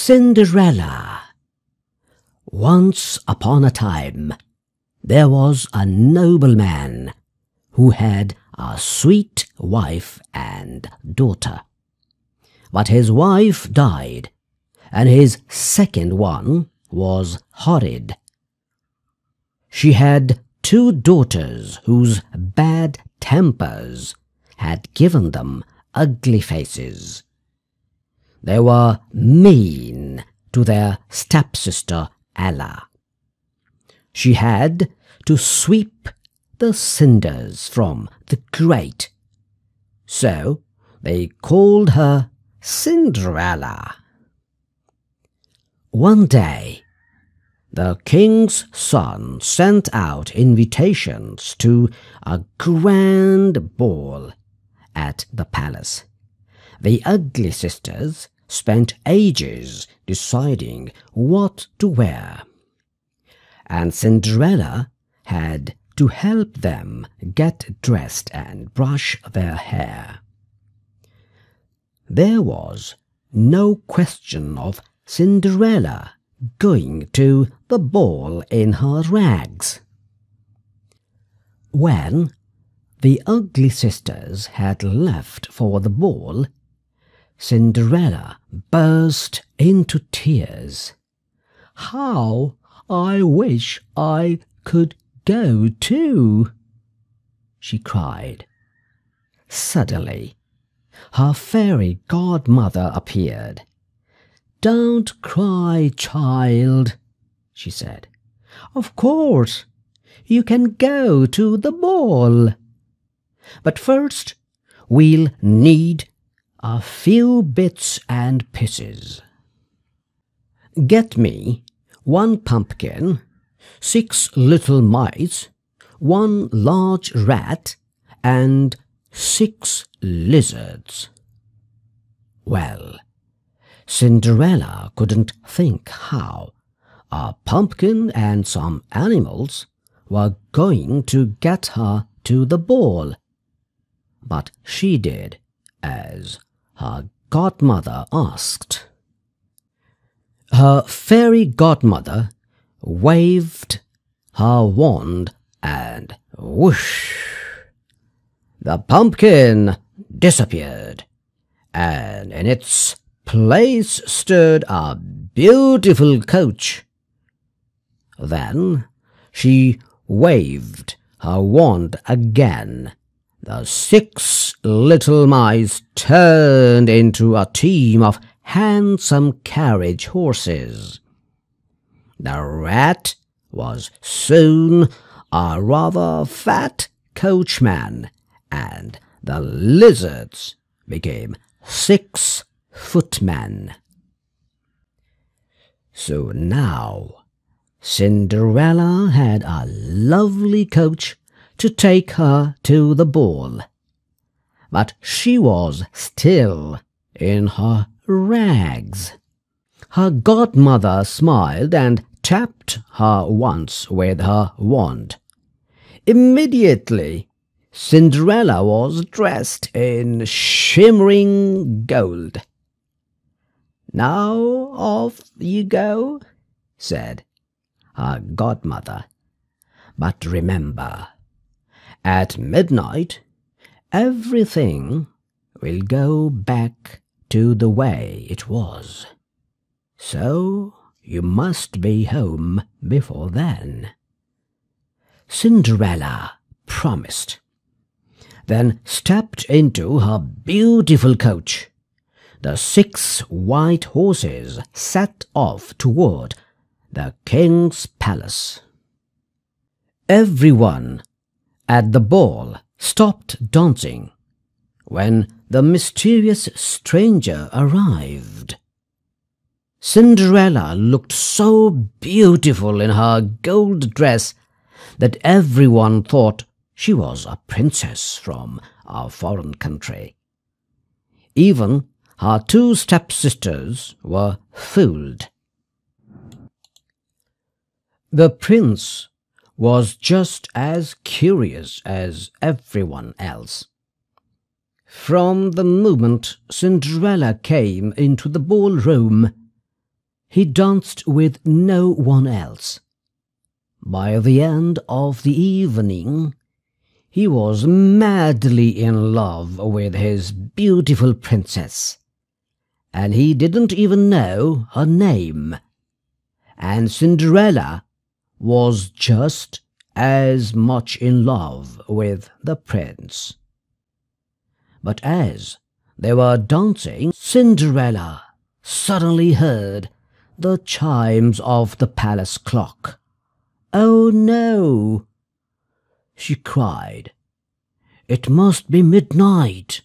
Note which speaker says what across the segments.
Speaker 1: Cinderella. Once upon a time, there was a nobleman who had a sweet wife and daughter. But his wife died, and his second one was horrid. She had two daughters whose bad tempers had given them ugly faces. They were mean to their stepsister Ella. She had to sweep the cinders from the grate, so they called her Cinderella. One day, the king's son sent out invitations to a grand ball at the palace. The ugly sisters spent ages deciding what to wear, and Cinderella had to help them get dressed and brush their hair. There was no question of Cinderella going to the ball in her rags. When the ugly sisters had left for the ball, Cinderella burst into tears. "How I wish I could go too," she cried. Suddenly, her fairy godmother appeared. "Don't cry, child," she said. "Of course, you can go to the ball. But first, we'll need a few bits and pieces. Get me 1 pumpkin, 6 little mice, 1 large rat, and 6 lizards." Well, Cinderella couldn't think how a pumpkin and some animals were going to get her to the ball, but she did as her godmother asked. Her fairy godmother waved her wand and whoosh! The pumpkin disappeared, and in its place stood a beautiful coach. Then she waved her wand again. The 6 little mice turned into a team of handsome carriage horses. The rat was soon a rather fat coachman, and the lizards became 6 footmen. So now Cinderella had a lovely coach to take her to the ball, but she was still in her rags. Her godmother smiled and tapped her once with her wand. Immediately, Cinderella was dressed in shimmering gold. "Now off you go," said her godmother. "But remember, at midnight, everything will go back to the way it was. So you must be home before then." Cinderella promised, then stepped into her beautiful coach. The 6 white horses set off toward the king's palace. Everyone at the ball stopped dancing when the mysterious stranger arrived. Cinderella looked so beautiful in her gold dress that everyone thought she was a princess from a foreign country. Even her 2 stepsisters were fooled. The prince was just as curious as everyone else. From the moment Cinderella came into the ballroom, he danced with no one else. By the end of the evening, he was madly in love with his beautiful princess, and he didn't even know her name. And Cinderella was just as much in love with the prince. But as they were dancing, Cinderella suddenly heard the chimes of the palace clock. "Oh no!" she cried. "It must be midnight."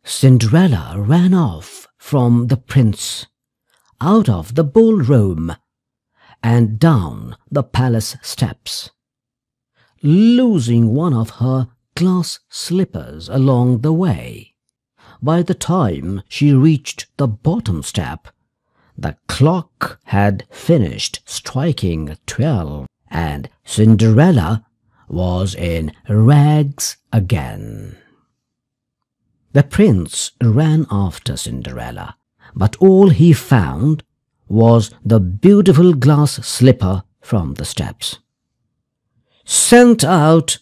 Speaker 1: Cinderella ran off from the prince, out of the ballroom, and down the palace steps, losing one of her glass slippers along the way. By the time she reached the bottom step, the clock had finished striking 12, and Cinderella was in rags again. The prince ran after Cinderella, but all he found was the beautiful glass slipper from the steps. "Sent out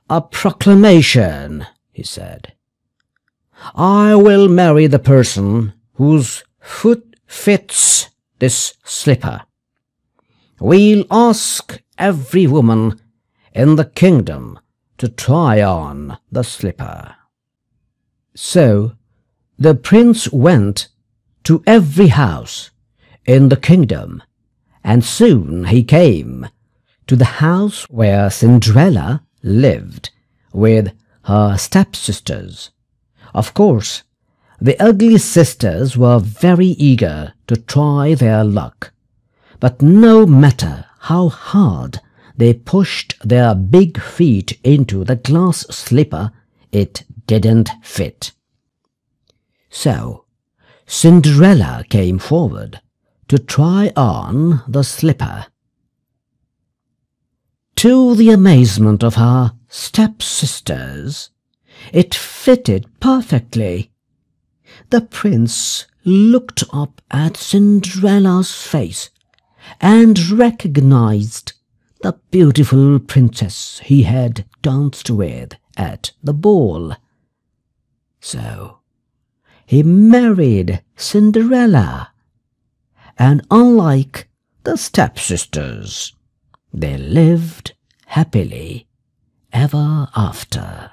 Speaker 1: a proclamation," he said. "I will marry the person whose foot fits this slipper. We'll ask every woman in the kingdom to try on the slipper." So the prince went to every house in the kingdom, and soon he came to the house where Cinderella lived with her stepsisters. Of course, the ugly sisters were very eager to try their luck, but no matter how hard they pushed their big feet into the glass slipper, it didn't fit. So Cinderella came forward to try on the slipper. To the amazement of her stepsisters, it fitted perfectly. The prince looked up at Cinderella's face and recognized the beautiful princess he had danced with at the ball. So he married Cinderella, and unlike the stepsisters, they lived happily ever after.